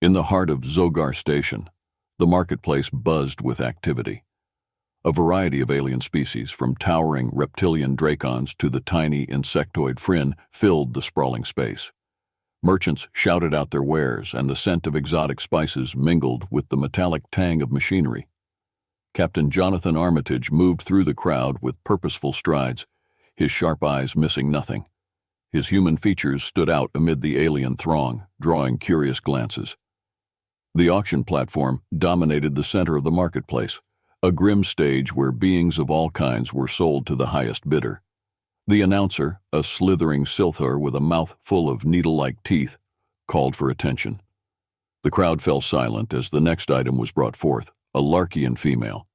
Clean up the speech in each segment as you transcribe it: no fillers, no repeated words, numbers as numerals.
In the heart of Zogar Station, the marketplace buzzed with activity. A variety of alien species, from towering reptilian dracons to the tiny insectoid Frin, filled the sprawling space. Merchants shouted out their wares, and the scent of exotic spices mingled with the metallic tang of machinery. Captain Jonathan Armitage moved through the crowd with purposeful strides, his sharp eyes missing nothing. His human features stood out amid the alien throng, drawing curious glances. The auction platform dominated the center of the marketplace, a grim stage where beings of all kinds were sold to the highest bidder. The announcer, a slithering Silthar with a mouth full of needle-like teeth, called for attention. The crowd fell silent as the next item was brought forth, a Larkian female.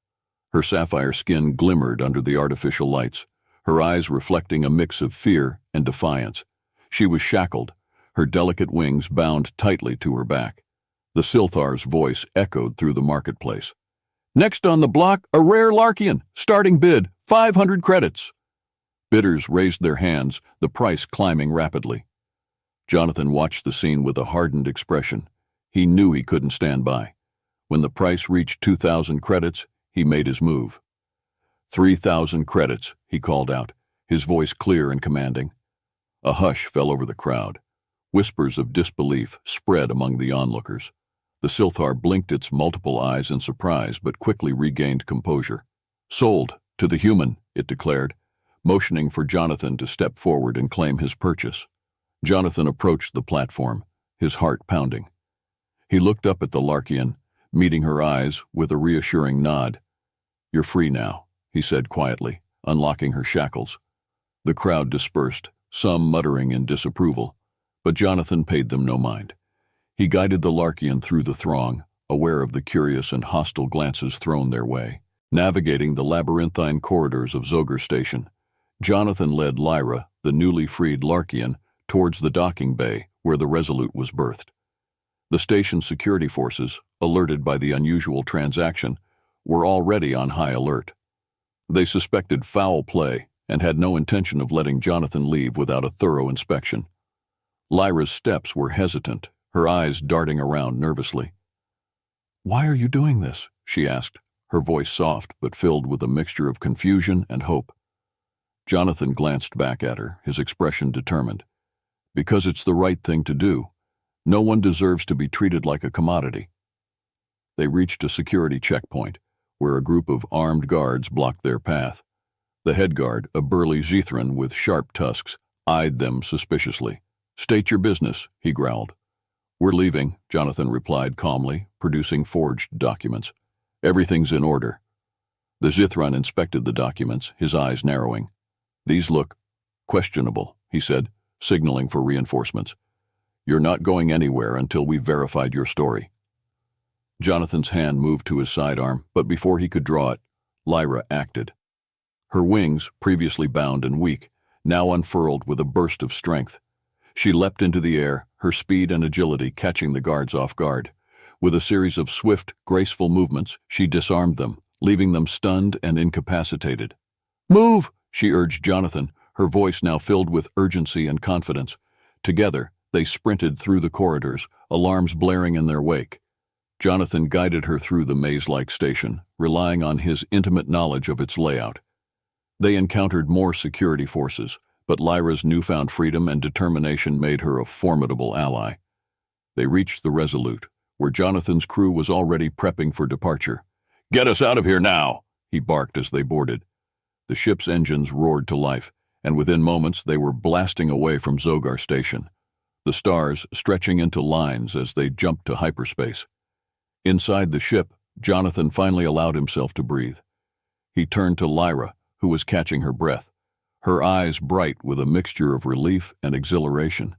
Her sapphire skin glimmered under the artificial lights, her eyes reflecting a mix of fear and defiance. She was shackled, her delicate wings bound tightly to her back. The Silthar's voice echoed through the marketplace. "Next on the block, a rare Larkian. Starting bid, 500 credits." Bidders raised their hands, the price climbing rapidly. Jonathan watched the scene with a hardened expression. He knew he couldn't stand by. When the price reached 2,000 credits, he made his move. 3,000 credits, he called out, his voice clear and commanding. A hush fell over the crowd. Whispers of disbelief spread among the onlookers. The Silthar blinked its multiple eyes in surprise but quickly regained composure. "Sold, to the human," it declared, motioning for Jonathan to step forward and claim his purchase. Jonathan approached the platform, his heart pounding. He looked up at the Larkian, meeting her eyes with a reassuring nod. "You're free now," he said quietly, unlocking her shackles. The crowd dispersed, some muttering in disapproval, but Jonathan paid them no mind. He guided the Larkian through the throng, aware of the curious and hostile glances thrown their way. Navigating the labyrinthine corridors of Zogar Station, Jonathan led Lyra, the newly freed Larkian, towards the docking bay where the Resolute was berthed. The station's security forces, alerted by the unusual transaction, were already on high alert. They suspected foul play and had no intention of letting Jonathan leave without a thorough inspection. Lyra's steps were hesitant, her eyes darting around nervously. "Why are you doing this?" she asked, her voice soft but filled with a mixture of confusion and hope. Jonathan glanced back at her, his expression determined. "Because it's the right thing to do. No one deserves to be treated like a commodity." They reached a security checkpoint, where a group of armed guards blocked their path. The head guard, a burly Zithran with sharp tusks, eyed them suspiciously. "State your business," he growled. "We're leaving," Jonathan replied calmly, producing forged documents. "Everything's in order." The Zithran inspected the documents, his eyes narrowing. "These look questionable," he said, signaling for reinforcements. "You're not going anywhere until we've verified your story." Jonathan's hand moved to his sidearm, but before he could draw it, Lyra acted. Her wings, previously bound and weak, now unfurled with a burst of strength. She leapt into the air, her speed and agility catching the guards off guard. With a series of swift, graceful movements, she disarmed them, leaving them stunned and incapacitated. "Move!" she urged Jonathan, her voice now filled with urgency and confidence. Together, they sprinted through the corridors, alarms blaring in their wake. Jonathan guided her through the maze-like station, relying on his intimate knowledge of its layout. They encountered more security forces, but Lyra's newfound freedom and determination made her a formidable ally. They reached the Resolute, where Jonathan's crew was already prepping for departure. "Get us out of here now!" he barked as they boarded. The ship's engines roared to life, and within moments they were blasting away from Zogar Station, the stars stretching into lines as they jumped to hyperspace. Inside the ship, Jonathan finally allowed himself to breathe. He turned to Lyra, who was catching her breath, her eyes bright with a mixture of relief and exhilaration.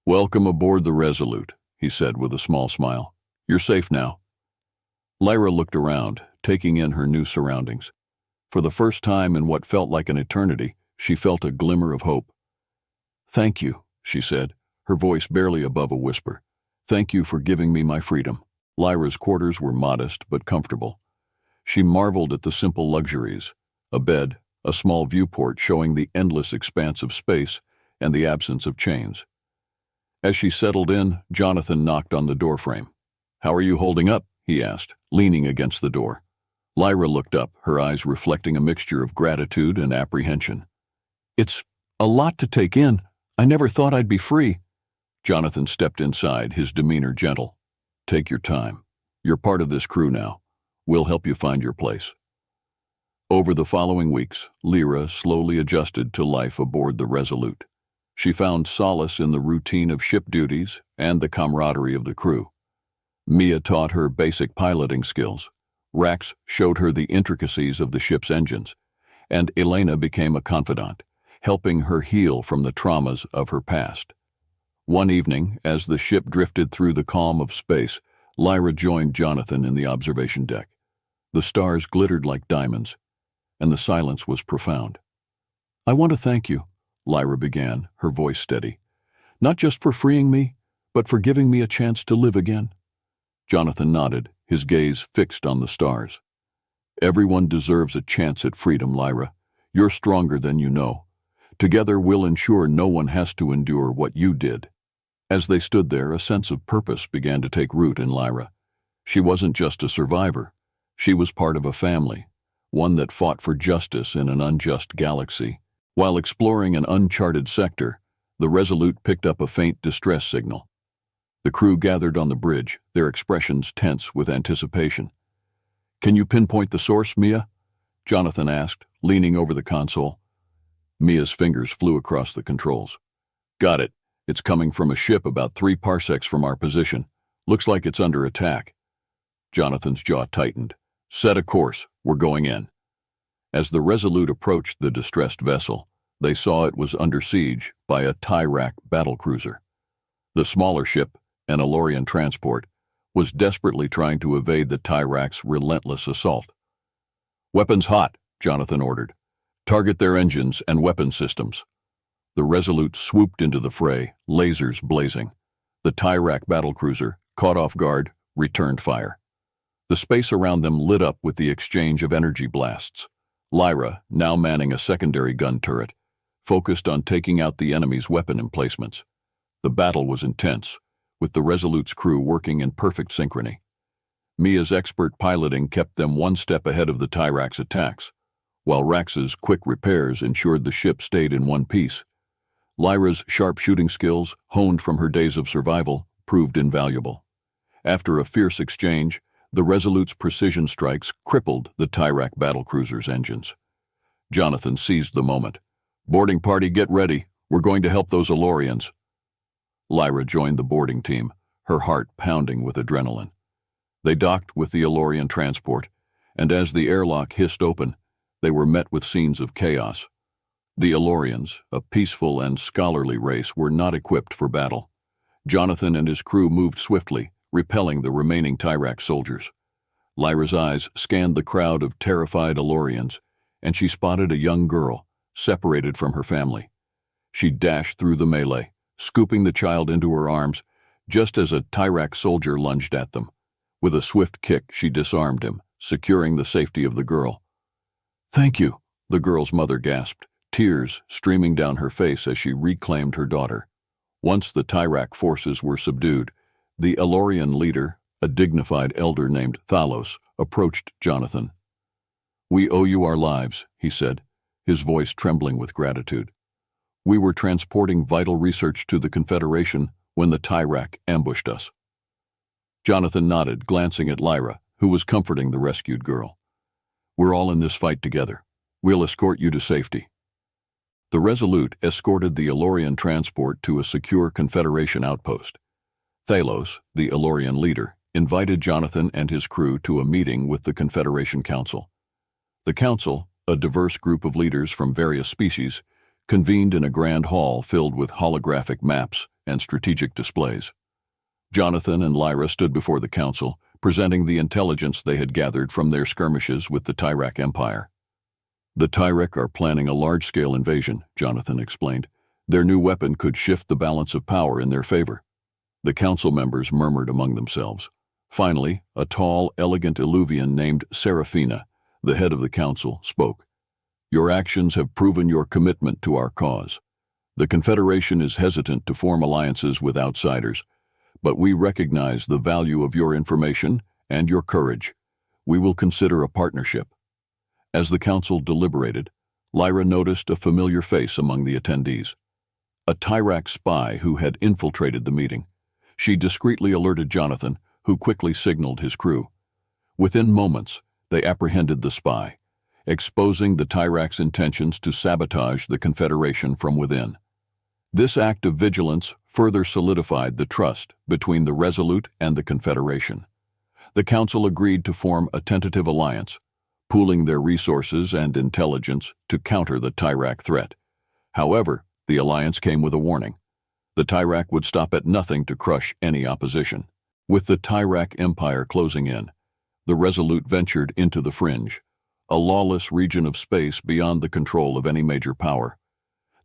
"Welcome aboard the Resolute," he said with a small smile. "You're safe now." Lyra looked around, taking in her new surroundings. For the first time in what felt like an eternity, she felt a glimmer of hope. "Thank you," she said, her voice barely above a whisper. "Thank you for giving me my freedom." Lyra's quarters were modest but comfortable. She marveled at the simple luxuries: a bed, a small viewport showing the endless expanse of space, and the absence of chains. As she settled in, Jonathan knocked on the doorframe. "How are you holding up?" he asked, leaning against the door. Lyra looked up, her eyes reflecting a mixture of gratitude and apprehension. "It's a lot to take in. I never thought I'd be free." Jonathan stepped inside, his demeanor gentle. "Take your time. You're part of this crew now. We'll help you find your place." Over the following weeks, Lyra slowly adjusted to life aboard the Resolute. She found solace in the routine of ship duties and the camaraderie of the crew. Mia taught her basic piloting skills. Rax showed her the intricacies of the ship's engines, and Elena became a confidant, helping her heal from the traumas of her past. One evening, as the ship drifted through the calm of space, Lyra joined Jonathan in the observation deck. The stars glittered like diamonds, and the silence was profound. "I want to thank you," Lyra began, her voice steady. "Not just for freeing me, but for giving me a chance to live again." Jonathan nodded, his gaze fixed on the stars. "Everyone deserves a chance at freedom, Lyra. You're stronger than you know. Together we'll ensure no one has to endure what you did." As they stood there, a sense of purpose began to take root in Lyra. She wasn't just a survivor. She was part of a family, one that fought for justice in an unjust galaxy. While exploring an uncharted sector, the Resolute picked up a faint distress signal. The crew gathered on the bridge, their expressions tense with anticipation. "Can you pinpoint the source, Mia?" Jonathan asked, leaning over the console. Mia's fingers flew across the controls. "Got it. It's coming from a ship about 3 parsecs from our position. Looks like it's under attack." Jonathan's jaw tightened. "Set a course. We're going in." As the Resolute approached the distressed vessel, they saw it was under siege by a Tyrak battlecruiser. The smaller ship, an Elorian transport, was desperately trying to evade the Tyrak's relentless assault. "Weapons hot," Jonathan ordered. "Target their engines and weapon systems." The Resolute swooped into the fray, lasers blazing. The Tyrak battlecruiser, caught off guard, returned fire. The space around them lit up with the exchange of energy blasts. Lyra, now manning a secondary gun turret, focused on taking out the enemy's weapon emplacements. The battle was intense, with the Resolute's crew working in perfect synchrony. Mia's expert piloting kept them one step ahead of the Tyrak's attacks, while Rax's quick repairs ensured the ship stayed in one piece. Lyra's sharp shooting skills, honed from her days of survival, proved invaluable. After a fierce exchange, the Resolute's precision strikes crippled the Tyrak battlecruiser's engines. Jonathan seized the moment. "Boarding party, get ready. We're going to help those Elorians." Lyra joined the boarding team, her heart pounding with adrenaline. They docked with the Elorian transport, and as the airlock hissed open, they were met with scenes of chaos. The Elorians, a peaceful and scholarly race, were not equipped for battle. Jonathan and his crew moved swiftly, repelling the remaining Tyrak soldiers. Lyra's eyes scanned the crowd of terrified Elorians, and she spotted a young girl, separated from her family. She dashed through the melee, scooping the child into her arms, just as a Tyrak soldier lunged at them. With a swift kick, she disarmed him, securing the safety of the girl. "Thank you," the girl's mother gasped, tears streaming down her face as she reclaimed her daughter. Once the Tyrak forces were subdued, the Elorian leader, a dignified elder named Thalos, approached Jonathan. "We owe you our lives," he said, his voice trembling with gratitude. "We were transporting vital research to the Confederation when the Tyrak ambushed us." Jonathan nodded, glancing at Lyra, who was comforting the rescued girl. "We're all in this fight together. We'll escort you to safety." The Resolute escorted the Elorian transport to a secure Confederation outpost. Thalos, the Elorian leader, invited Jonathan and his crew to a meeting with the Confederation Council. The Council, a diverse group of leaders from various species, convened in a grand hall filled with holographic maps and strategic displays. Jonathan and Lyra stood before the Council, presenting the intelligence they had gathered from their skirmishes with the Tyrak Empire. "The Tyrak are planning a large-scale invasion," Jonathan explained. "Their new weapon could shift the balance of power in their favor." The council members murmured among themselves. Finally, a tall, elegant Illuvian named Seraphina, the head of the council, spoke. "Your actions have proven your commitment to our cause. The Confederation is hesitant to form alliances with outsiders, but we recognize the value of your information and your courage. We will consider a partnership." As the council deliberated, Lyra noticed a familiar face among the attendees. A Tyrak spy who had infiltrated the meeting. She discreetly alerted Jonathan, who quickly signaled his crew. Within moments, they apprehended the spy, exposing the Tyrak's intentions to sabotage the Confederation from within. This act of vigilance further solidified the trust between the Resolute and the Confederation. The Council agreed to form a tentative alliance, pooling their resources and intelligence to counter the Tyrak threat. However, the alliance came with a warning. The Tyrak would stop at nothing to crush any opposition. With the Tyrak Empire closing in, the Resolute ventured into the Fringe, a lawless region of space beyond the control of any major power.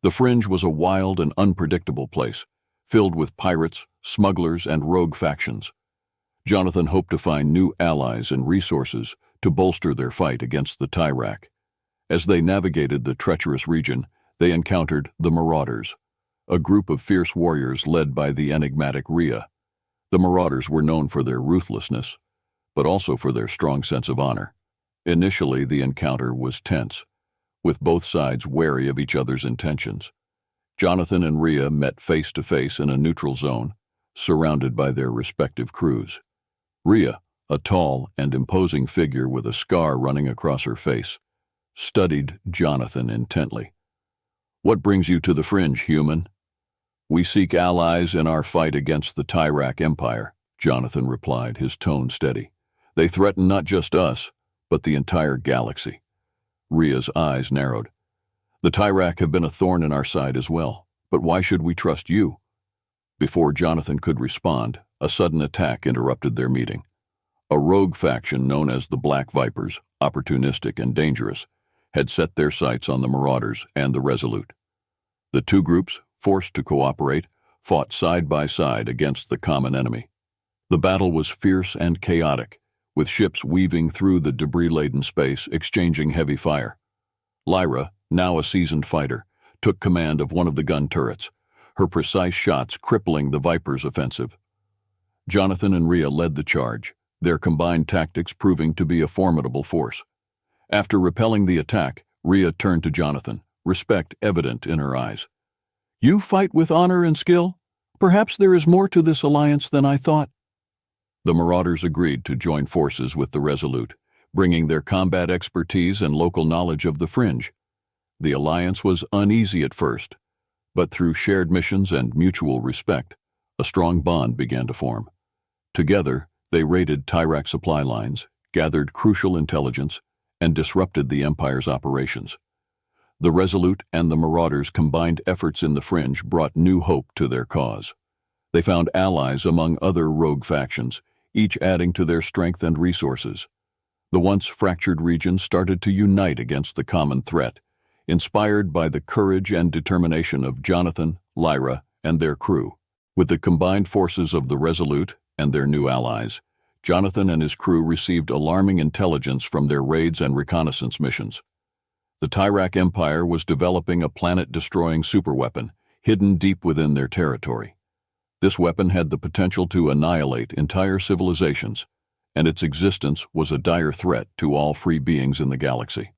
The Fringe was a wild and unpredictable place, filled with pirates, smugglers, and rogue factions. Jonathan hoped to find new allies and resources to bolster their fight against the Tyrak. As they navigated the treacherous region, they encountered the Marauders, a group of fierce warriors led by the enigmatic Rhea. The Marauders were known for their ruthlessness, but also for their strong sense of honor. Initially, the encounter was tense, with both sides wary of each other's intentions. Jonathan and Rhea met face to face in a neutral zone, surrounded by their respective crews. Rhea, a tall and imposing figure with a scar running across her face, studied Jonathan intently. "What brings you to the Fringe, human?" "We seek allies in our fight against the Tyrak Empire," Jonathan replied, his tone steady. "They threaten not just us, but the entire galaxy." Rhea's eyes narrowed. "The Tyrak have been a thorn in our side as well, but why should we trust you?" Before Jonathan could respond, a sudden attack interrupted their meeting. A rogue faction known as the Black Vipers, opportunistic and dangerous, had set their sights on the Marauders and the Resolute. The two groups, forced to cooperate, fought side by side against the common enemy. The battle was fierce and chaotic, with ships weaving through the debris-laden space, exchanging heavy fire. Lyra, now a seasoned fighter, took command of one of the gun turrets, her precise shots crippling the Viper's offensive. Jonathan and Rhea led the charge, their combined tactics proving to be a formidable force. After repelling the attack, Rhea turned to Jonathan, respect evident in her eyes. "You fight with honor and skill? Perhaps there is more to this alliance than I thought." The Marauders agreed to join forces with the Resolute, bringing their combat expertise and local knowledge of the Fringe. The alliance was uneasy at first, but through shared missions and mutual respect, a strong bond began to form. Together, they raided Tyrak supply lines, gathered crucial intelligence, and disrupted the Empire's operations. The Resolute and the Marauders' combined efforts in the Fringe brought new hope to their cause. They found allies among other rogue factions, each adding to their strength and resources. The once fractured region started to unite against the common threat, inspired by the courage and determination of Jonathan, Lyra, and their crew. With the combined forces of the Resolute and their new allies, Jonathan and his crew received alarming intelligence from their raids and reconnaissance missions. The Tyrak Empire was developing a planet-destroying superweapon, hidden deep within their territory. This weapon had the potential to annihilate entire civilizations, and its existence was a dire threat to all free beings in the galaxy.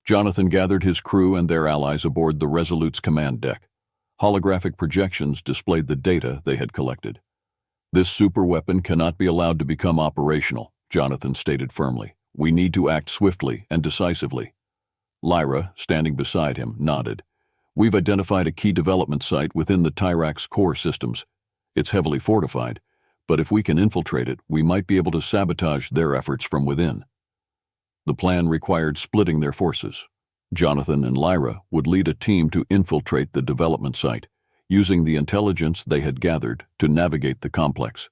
Jonathan gathered his crew and their allies aboard the Resolute's command deck. Holographic projections displayed the data they had collected. "This superweapon cannot be allowed to become operational," Jonathan stated firmly. "We need to act swiftly and decisively." Lyra, standing beside him, nodded. "We've identified a key development site within the Tyrak's core systems. It's heavily fortified, but if we can infiltrate it, we might be able to sabotage their efforts from within." The plan required splitting their forces. Jonathan and Lyra would lead a team to infiltrate the development site, using the intelligence they had gathered to navigate the complex.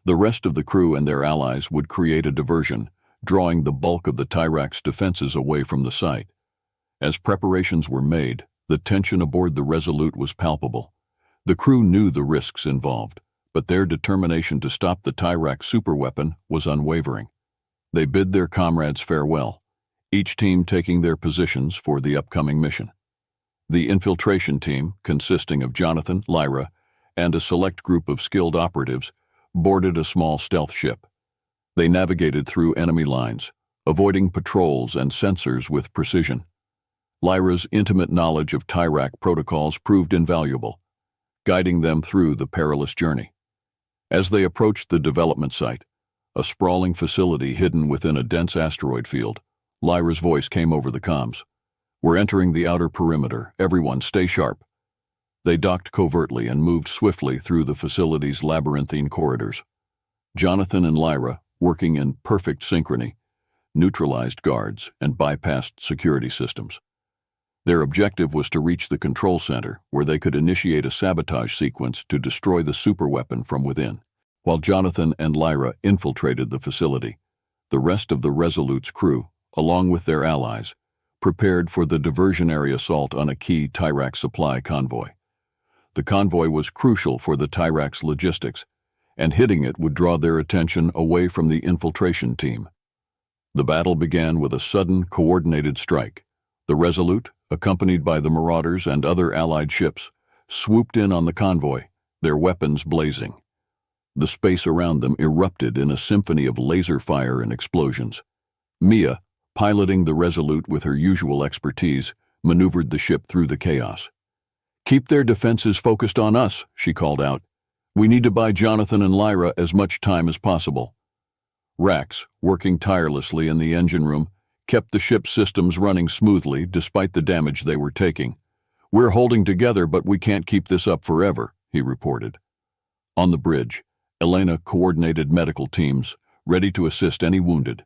The rest of the crew and their allies would create a diversion, drawing the bulk of the Tyrak's defenses away from the site. As preparations were made, the tension aboard the Resolute was palpable. The crew knew the risks involved, but their determination to stop the Tyrak superweapon was unwavering. They bid their comrades farewell, each team taking their positions for the upcoming mission. The infiltration team, consisting of Jonathan, Lyra, and a select group of skilled operatives, boarded a small stealth ship. They navigated through enemy lines, avoiding patrols and sensors with precision. Lyra's intimate knowledge of Tyrak protocols proved invaluable, guiding them through the perilous journey. As they approached the development site, a sprawling facility hidden within a dense asteroid field, Lyra's voice came over the comms. "We're entering the outer perimeter. Everyone, stay sharp." They docked covertly and moved swiftly through the facility's labyrinthine corridors. Jonathan and Lyra, working in perfect synchrony, neutralized guards and bypassed security systems. Their objective was to reach the control center, where they could initiate a sabotage sequence to destroy the superweapon from within. While Jonathan and Lyra infiltrated the facility, the rest of the Resolute's crew, along with their allies, prepared for the diversionary assault on a key Tyrak supply convoy. The convoy was crucial for the Tyrak's logistics, and hitting it would draw their attention away from the infiltration team. The battle began with a sudden, coordinated strike. The Resolute, accompanied by the Marauders and other allied ships, swooped in on the convoy, their weapons blazing. The space around them erupted in a symphony of laser fire and explosions. Mia, piloting the Resolute with her usual expertise, maneuvered the ship through the chaos. "Keep their defenses focused on us," she called out. "We need to buy Jonathan and Lyra as much time as possible." Rax, working tirelessly in the engine room, kept the ship's systems running smoothly despite the damage they were taking. "We're holding together, but we can't keep this up forever," he reported. On the bridge, Elena coordinated medical teams, ready to assist any wounded.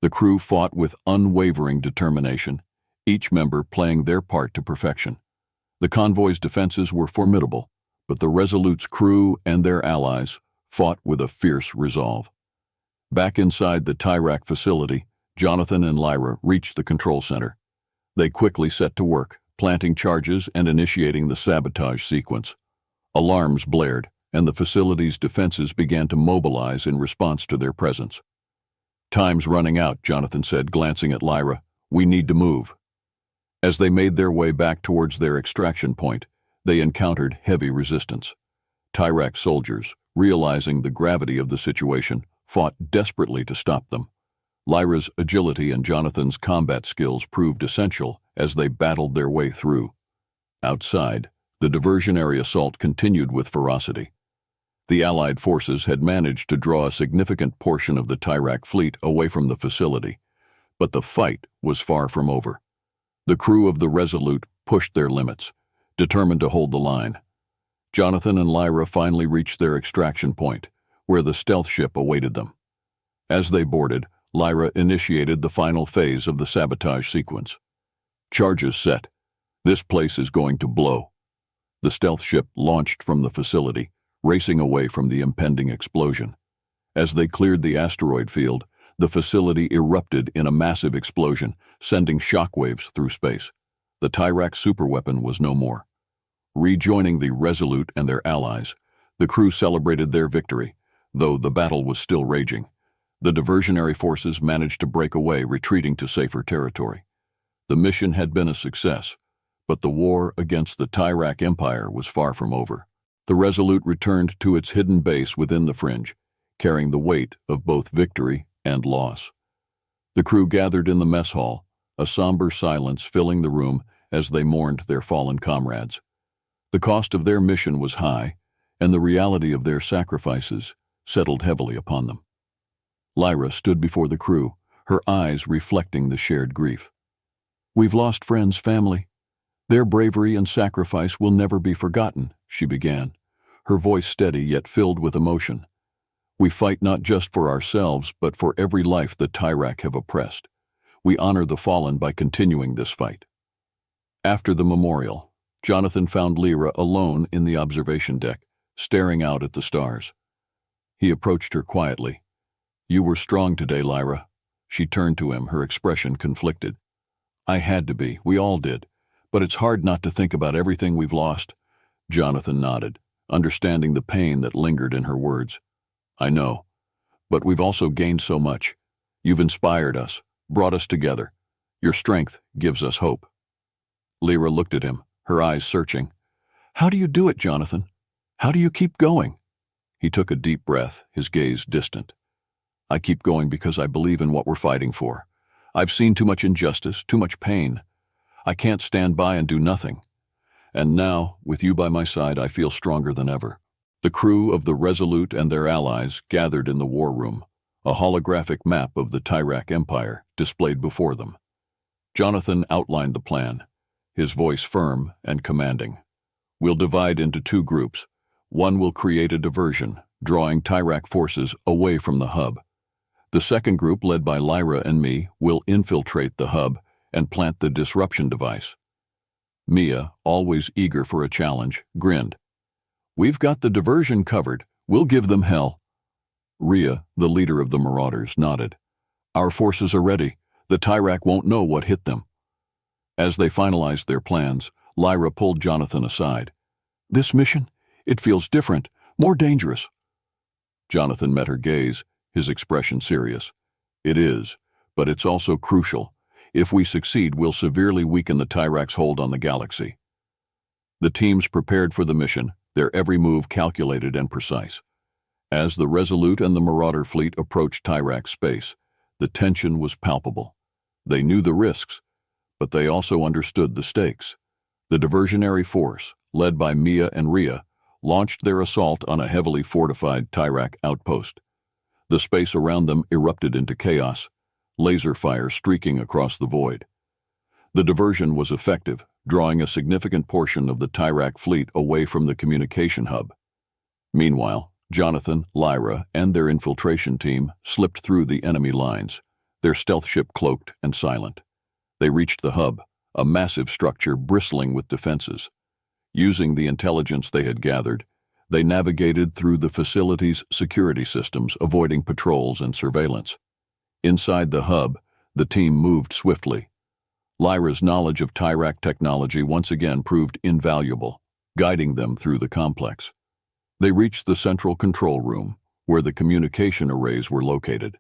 The crew fought with unwavering determination, each member playing their part to perfection. The convoy's defenses were formidable, but the Resolute's crew and their allies fought with a fierce resolve. Back inside the Tyrak facility, Jonathan and Lyra reached the control center. They quickly set to work, planting charges and initiating the sabotage sequence. Alarms blared, and the facility's defenses began to mobilize in response to their presence. "Time's running out," Jonathan said, glancing at Lyra. "We need to move." As they made their way back towards their extraction point, they encountered heavy resistance. Tyrak soldiers, realizing the gravity of the situation, fought desperately to stop them. Lyra's agility and Jonathan's combat skills proved essential as they battled their way through. Outside, the diversionary assault continued with ferocity. The Allied forces had managed to draw a significant portion of the Tyrak fleet away from the facility, but the fight was far from over. The crew of the Resolute pushed their limits, determined to hold the line. Jonathan and Lyra finally reached their extraction point, where the stealth ship awaited them. As they boarded, Lyra initiated the final phase of the sabotage sequence. "Charges set. This place is going to blow." The stealth ship launched from the facility, racing away from the impending explosion. As they cleared the asteroid field, the facility erupted in a massive explosion, sending shockwaves through space. The Tyrak superweapon was no more. Rejoining the Resolute and their allies, the crew celebrated their victory, though the battle was still raging. The diversionary forces managed to break away, retreating to safer territory. The mission had been a success, but the war against the Tyrak Empire was far from over. The Resolute returned to its hidden base within the fringe, carrying the weight of both victory and loss. The crew gathered in the mess hall, a somber silence filling the room as they mourned their fallen comrades. The cost of their mission was high, and the reality of their sacrifices settled heavily upon them. Lyra stood before the crew, her eyes reflecting the shared grief. "We've lost friends, family. Their bravery and sacrifice will never be forgotten," she began, her voice steady yet filled with emotion. "We fight not just for ourselves, but for every life the Tyrak have oppressed. We honor the fallen by continuing this fight." After the memorial, Jonathan found Lyra alone in the observation deck, staring out at the stars. He approached her quietly. "You were strong today, Lyra." She turned to him, her expression conflicted. "I had to be. We all did. But it's hard not to think about everything we've lost." Jonathan nodded, understanding the pain that lingered in her words. "I know. But we've also gained so much. You've inspired us, brought us together. Your strength gives us hope." Lyra looked at him, her eyes searching. "How do you do it, Jonathan? How do you keep going?" He took a deep breath, his gaze distant. "I keep going because I believe in what we're fighting for. I've seen too much injustice, too much pain. I can't stand by and do nothing. And now, with you by my side, I feel stronger than ever." The crew of the Resolute and their allies gathered in the war room, a holographic map of the Tyrak Empire displayed before them. Jonathan outlined the plan, his voice firm and commanding. "We'll divide into two groups. One will create a diversion, drawing Tyrak forces away from the hub. The second group, led by Lyra and me, will infiltrate the hub and plant the disruption device." Mia, always eager for a challenge, grinned. "We've got the diversion covered. We'll give them hell." Rhea, the leader of the Marauders, nodded. "Our forces are ready. The Tyrak won't know what hit them." As they finalized their plans, Lyra pulled Jonathan aside. "This mission? It feels different, more dangerous." Jonathan met her gaze, his expression serious. "It is, but it's also crucial. If we succeed, we'll severely weaken the Tyrak's hold on the galaxy." The teams prepared for the mission, their every move calculated and precise. As the Resolute and the Marauder fleet approached Tyrak space, the tension was palpable. They knew the risks, but they also understood the stakes. The diversionary force, led by Mia and Rhea, launched their assault on a heavily fortified Tyrak outpost. The space around them erupted into chaos, laser fire streaking across the void. The diversion was effective, drawing a significant portion of the Tyrak fleet away from the communication hub. Meanwhile, Jonathan, Lyra, and their infiltration team slipped through the enemy lines, their stealth ship cloaked and silent. They reached the hub, a massive structure bristling with defenses. Using the intelligence they had gathered, they navigated through the facility's security systems, avoiding patrols and surveillance. Inside the hub, the team moved swiftly. Lyra's knowledge of Tyrak technology once again proved invaluable, guiding them through the complex. They reached the central control room, where the communication arrays were located.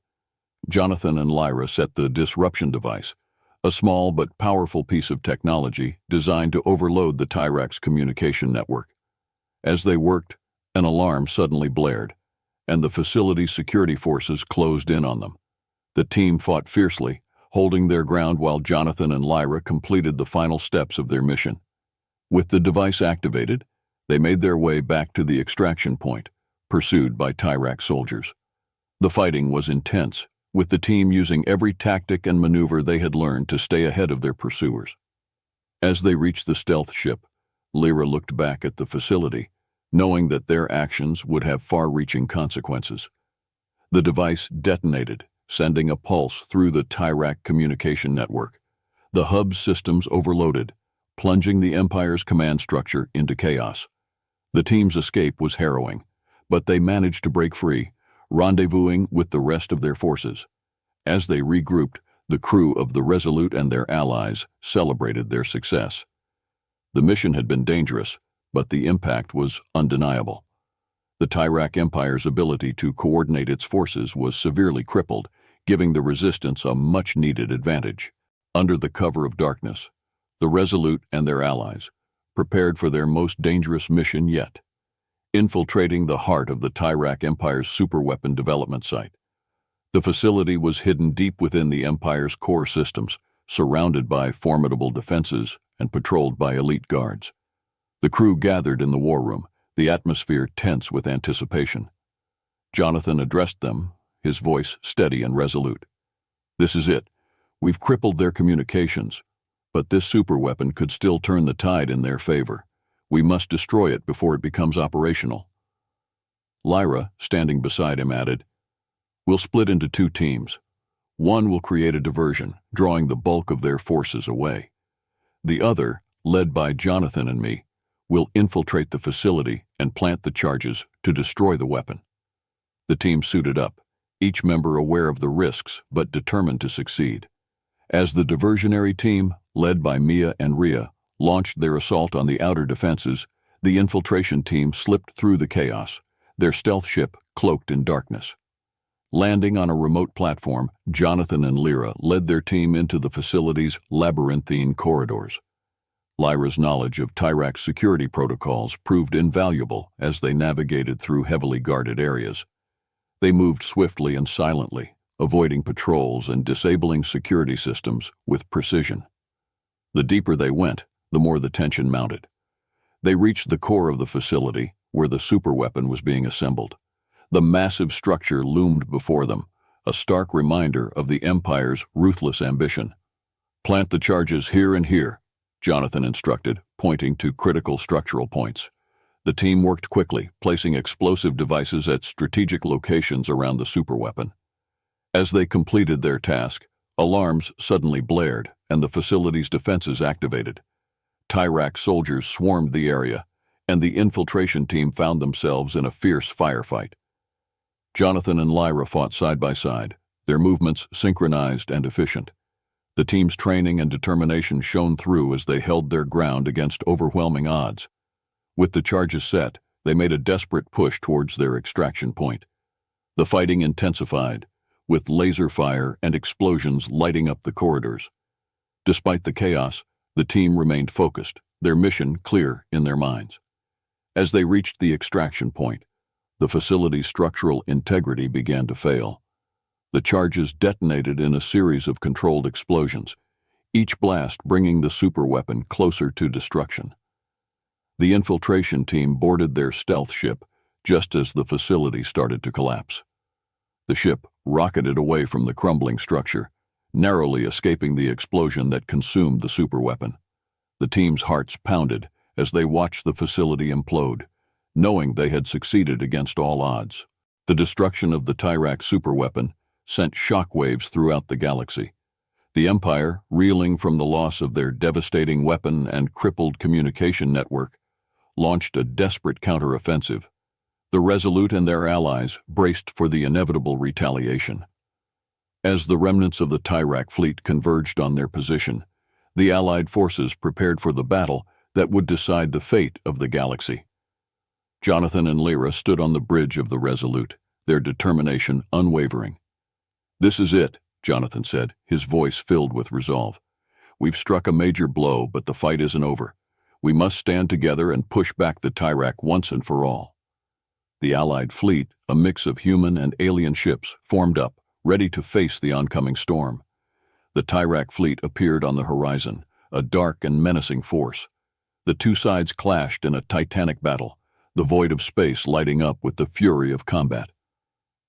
Jonathan and Lyra set the disruption device, a small but powerful piece of technology designed to overload the Tyrak's communication network. As they worked, an alarm suddenly blared, and the facility's security forces closed in on them. The team fought fiercely, holding their ground while Jonathan and Lyra completed the final steps of their mission. With the device activated, they made their way back to the extraction point, pursued by Tyrak soldiers. The fighting was intense, with the team using every tactic and maneuver they had learned to stay ahead of their pursuers. As they reached the stealth ship, Lyra looked back at the facility, knowing that their actions would have far-reaching consequences. The device detonated, sending a pulse through the Tyrak communication network. The hub's systems overloaded, plunging the Empire's command structure into chaos. The team's escape was harrowing, but they managed to break free, rendezvousing with the rest of their forces. As they regrouped, the crew of the Resolute and their allies celebrated their success. The mission had been dangerous, but the impact was undeniable. The Tyrak Empire's ability to coordinate its forces was severely crippled, giving the resistance a much-needed advantage. Under the cover of darkness, the Resolute and their allies prepared for their most dangerous mission yet, infiltrating the heart of the Tyrak Empire's superweapon development site. The facility was hidden deep within the Empire's core systems, surrounded by formidable defenses and patrolled by elite guards. The crew gathered in the war room, the atmosphere tense with anticipation. Jonathan addressed them, his voice steady and resolute. "This is it. We've crippled their communications, but this superweapon could still turn the tide in their favor. We must destroy it before it becomes operational." Lyra, standing beside him, added, "We'll split into two teams. One will create a diversion, drawing the bulk of their forces away. The other, led by Jonathan and me, will infiltrate the facility and plant the charges to destroy the weapon." The team suited up, each member aware of the risks but determined to succeed. As the diversionary team, led by Mia and Rhea, launched their assault on the outer defenses, the infiltration team slipped through the chaos, their stealth ship cloaked in darkness. Landing on a remote platform, Jonathan and Lyra led their team into the facility's labyrinthine corridors. Lyra's knowledge of Tyrak's security protocols proved invaluable as they navigated through heavily guarded areas. They moved swiftly and silently, avoiding patrols and disabling security systems with precision. The deeper they went, the more the tension mounted. They reached the core of the facility, where the superweapon was being assembled. The massive structure loomed before them, a stark reminder of the Empire's ruthless ambition. "Plant the charges here and here," Jonathan instructed, pointing to critical structural points. The team worked quickly, placing explosive devices at strategic locations around the superweapon. As they completed their task, alarms suddenly blared and the facility's defenses activated. Tyrak soldiers swarmed the area, and the infiltration team found themselves in a fierce firefight. Jonathan and Lyra fought side by side, their movements synchronized and efficient. The team's training and determination shone through as they held their ground against overwhelming odds. With the charges set, they made a desperate push towards their extraction point. The fighting intensified, with laser fire and explosions lighting up the corridors. Despite the chaos, the team remained focused, their mission clear in their minds. As they reached the extraction point, the facility's structural integrity began to fail. The charges detonated in a series of controlled explosions, each blast bringing the superweapon closer to destruction. The infiltration team boarded their stealth ship just as the facility started to collapse. The ship rocketed away from the crumbling structure, narrowly escaping the explosion that consumed the superweapon. The team's hearts pounded as they watched the facility implode, knowing they had succeeded against all odds. The destruction of the Tyrak superweapon sent shockwaves throughout the galaxy. The Empire, reeling from the loss of their devastating weapon and crippled communication network, launched a desperate counteroffensive. The Resolute and their allies braced for the inevitable retaliation. As the remnants of the Tyrak fleet converged on their position, the Allied forces prepared for the battle that would decide the fate of the galaxy. Jonathan and Lyra stood on the bridge of the Resolute, their determination unwavering. "This is it," Jonathan said, his voice filled with resolve. "We've struck a major blow, but the fight isn't over. We must stand together and push back the Tyrak once and for all." The Allied fleet, a mix of human and alien ships, formed up, ready to face the oncoming storm. The Tyrak fleet appeared on the horizon, a dark and menacing force. The two sides clashed in a titanic battle, the void of space lighting up with the fury of combat.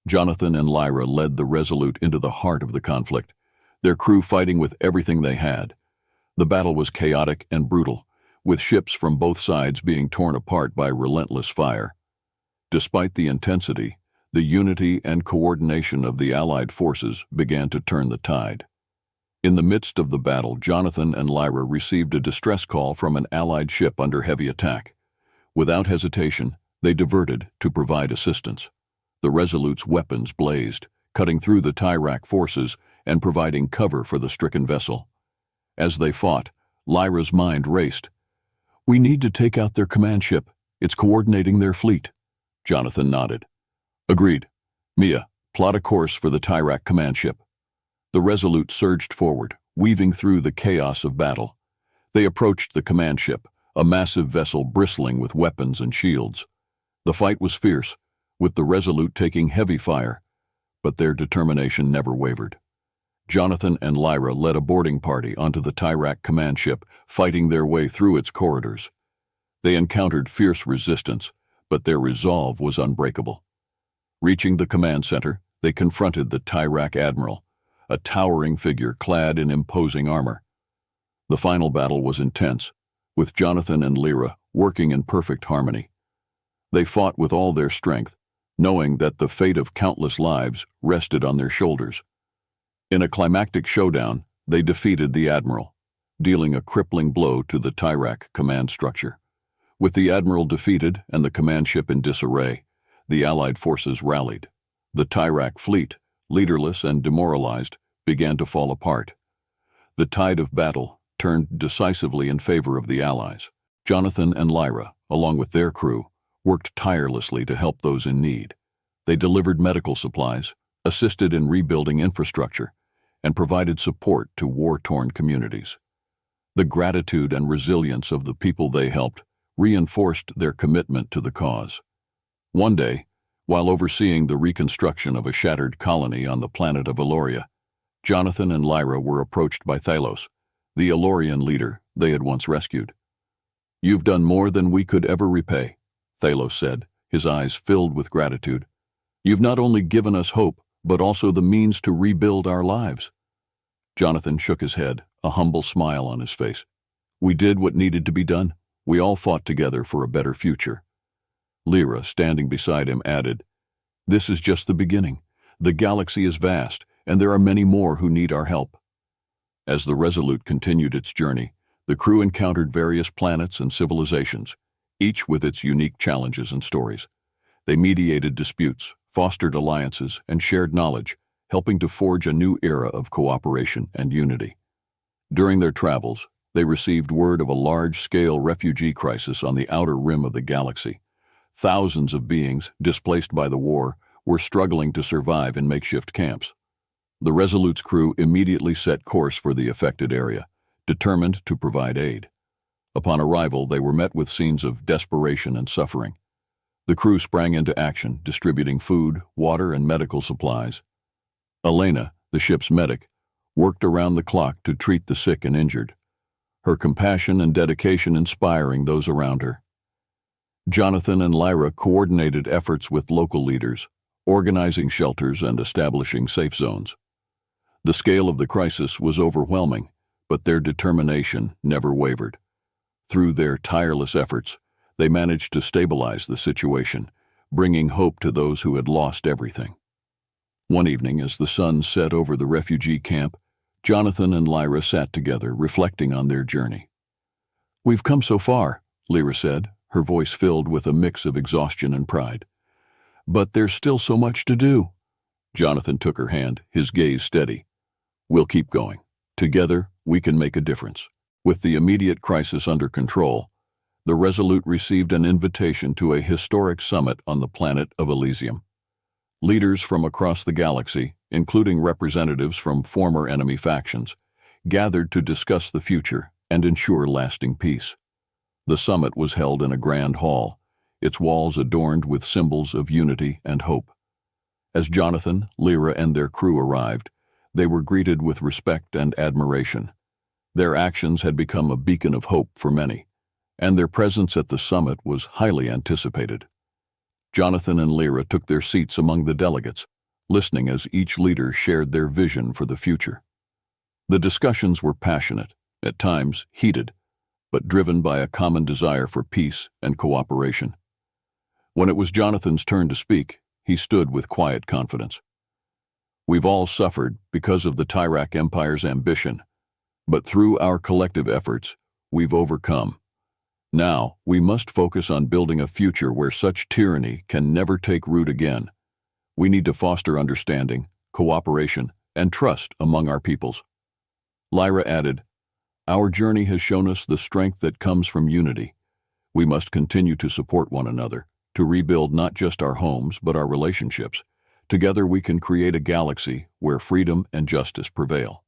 Jonathan and Lyra led the Resolute into the heart of the conflict, their crew fighting with everything they had. The battle was chaotic and brutal, with ships from both sides being torn apart by relentless fire. Despite the intensity, the unity and coordination of the Allied forces began to turn the tide. In the midst of the battle, Jonathan and Lyra received a distress call from an Allied ship under heavy attack. Without hesitation, they diverted to provide assistance. The Resolute's weapons blazed, cutting through the Tyrak forces and providing cover for the stricken vessel. As they fought, Lyra's mind raced. "We need to take out their command ship. It's coordinating their fleet." Jonathan nodded. "Agreed. Mia, plot a course for the Tyrak command ship." The Resolute surged forward, weaving through the chaos of battle. They approached the command ship, a massive vessel bristling with weapons and shields. The fight was fierce, with the Resolute taking heavy fire, but their determination never wavered. Jonathan and Lyra led a boarding party onto the Tyrak command ship, fighting their way through its corridors. They encountered fierce resistance, but their resolve was unbreakable. Reaching the command center, they confronted the Tyrak admiral, a towering figure clad in imposing armor. The final battle was intense, with Jonathan and Lyra working in perfect harmony. They fought with all their strength, knowing that the fate of countless lives rested on their shoulders. In a climactic showdown, they defeated the admiral, dealing a crippling blow to the Tyrak command structure. With the admiral defeated and the command ship in disarray, the Allied forces rallied. The Tyrak fleet, leaderless and demoralized, began to fall apart. The tide of battle turned decisively in favor of the Allies. Jonathan and Lyra, along with their crew, worked tirelessly to help those in need. They delivered medical supplies, assisted in rebuilding infrastructure, and provided support to war-torn communities. The gratitude and resilience of the people they helped reinforced their commitment to the cause. One day, while overseeing the reconstruction of a shattered colony on the planet of Eloria, Jonathan and Lyra were approached by Thalos, the Elorian leader they had once rescued. "You've done more than we could ever repay," Thalos said, his eyes filled with gratitude. "You've not only given us hope, but also the means to rebuild our lives." Jonathan shook his head, a humble smile on his face. "We did what needed to be done. We all fought together for a better future." Lyra, standing beside him, added, "This is just the beginning. The galaxy is vast, and there are many more who need our help." As the Resolute continued its journey, the crew encountered various planets and civilizations, each with its unique challenges and stories. They mediated disputes, fostered alliances, and shared knowledge, helping to forge a new era of cooperation and unity. During their travels, they received word of a large-scale refugee crisis on the outer rim of the galaxy. Thousands of beings, displaced by the war, were struggling to survive in makeshift camps. The Resolute's crew immediately set course for the affected area, determined to provide aid. Upon arrival, they were met with scenes of desperation and suffering. The crew sprang into action, distributing food, water, and medical supplies. Elena, the ship's medic, worked around the clock to treat the sick and injured, her compassion and dedication inspiring those around her. Jonathan and Lyra coordinated efforts with local leaders, organizing shelters and establishing safe zones. The scale of the crisis was overwhelming, but their determination never wavered. Through their tireless efforts, they managed to stabilize the situation, bringing hope to those who had lost everything. One evening, as the sun set over the refugee camp, Jonathan and Lyra sat together, reflecting on their journey. "We've come so far," Lyra said, her voice filled with a mix of exhaustion and pride. "But there's still so much to do." Jonathan took her hand, his gaze steady. "We'll keep going. Together, we can make a difference." With the immediate crisis under control, the Resolute received an invitation to a historic summit on the planet of Elysium. Leaders from across the galaxy, including representatives from former enemy factions, gathered to discuss the future and ensure lasting peace. The summit was held in a grand hall, its walls adorned with symbols of unity and hope. As Jonathan, Lyra, and their crew arrived, they were greeted with respect and admiration. Their actions had become a beacon of hope for many, and their presence at the summit was highly anticipated. Jonathan and Lyra took their seats among the delegates, listening as each leader shared their vision for the future. The discussions were passionate, at times heated, but driven by a common desire for peace and cooperation. When it was Jonathan's turn to speak, he stood with quiet confidence. "We've all suffered because of the Tyrak Empire's ambition, but through our collective efforts, we've overcome. Now, we must focus on building a future where such tyranny can never take root again. We need to foster understanding, cooperation, and trust among our peoples." Lyra added, "Our journey has shown us the strength that comes from unity. We must continue to support one another, to rebuild not just our homes but our relationships. Together we can create a galaxy where freedom and justice prevail."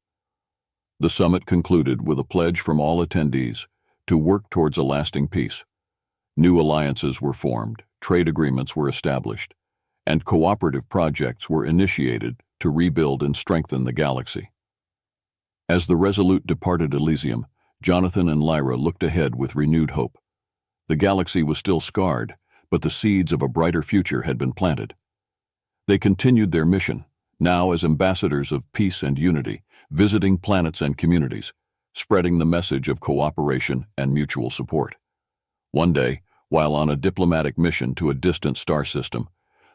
The summit concluded with a pledge from all attendees to work towards a lasting peace. New alliances were formed, trade agreements were established, and cooperative projects were initiated to rebuild and strengthen the galaxy. As the Resolute departed Elysium, Jonathan and Lyra looked ahead with renewed hope. The galaxy was still scarred, but the seeds of a brighter future had been planted. They continued their mission, now as ambassadors of peace and unity, visiting planets and communities, spreading the message of cooperation and mutual support. One day, while on a diplomatic mission to a distant star system,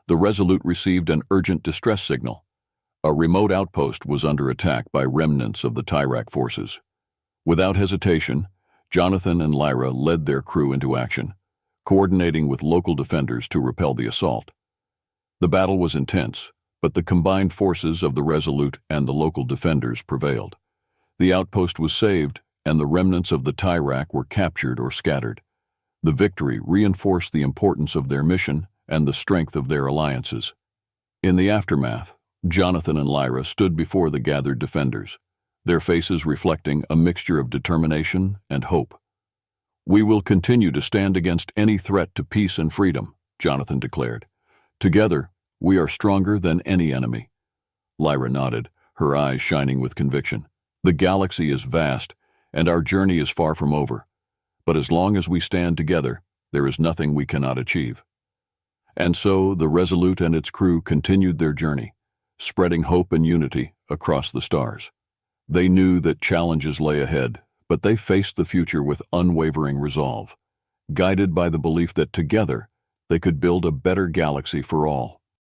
the Resolute received an urgent distress signal. A remote outpost was under attack by remnants of the Tyrak forces. Without hesitation, Jonathan and Lyra led their crew into action, coordinating with local defenders to repel the assault. The battle was intense, but the combined forces of the Resolute and the local defenders prevailed. The outpost was saved, and the remnants of the Tyrak were captured or scattered. The victory reinforced the importance of their mission and the strength of their alliances. In the aftermath, Jonathan and Lyra stood before the gathered defenders, their faces reflecting a mixture of determination and hope. "We will continue to stand against any threat to peace and freedom," Jonathan declared. "Together, we are stronger than any enemy." Lyra nodded, her eyes shining with conviction. "The galaxy is vast, and our journey is far from over. But as long as we stand together, there is nothing we cannot achieve." And so the Resolute and its crew continued their journey, spreading hope and unity across the stars. They knew that challenges lay ahead, but they faced the future with unwavering resolve, guided by the belief that together they could build a better galaxy for all.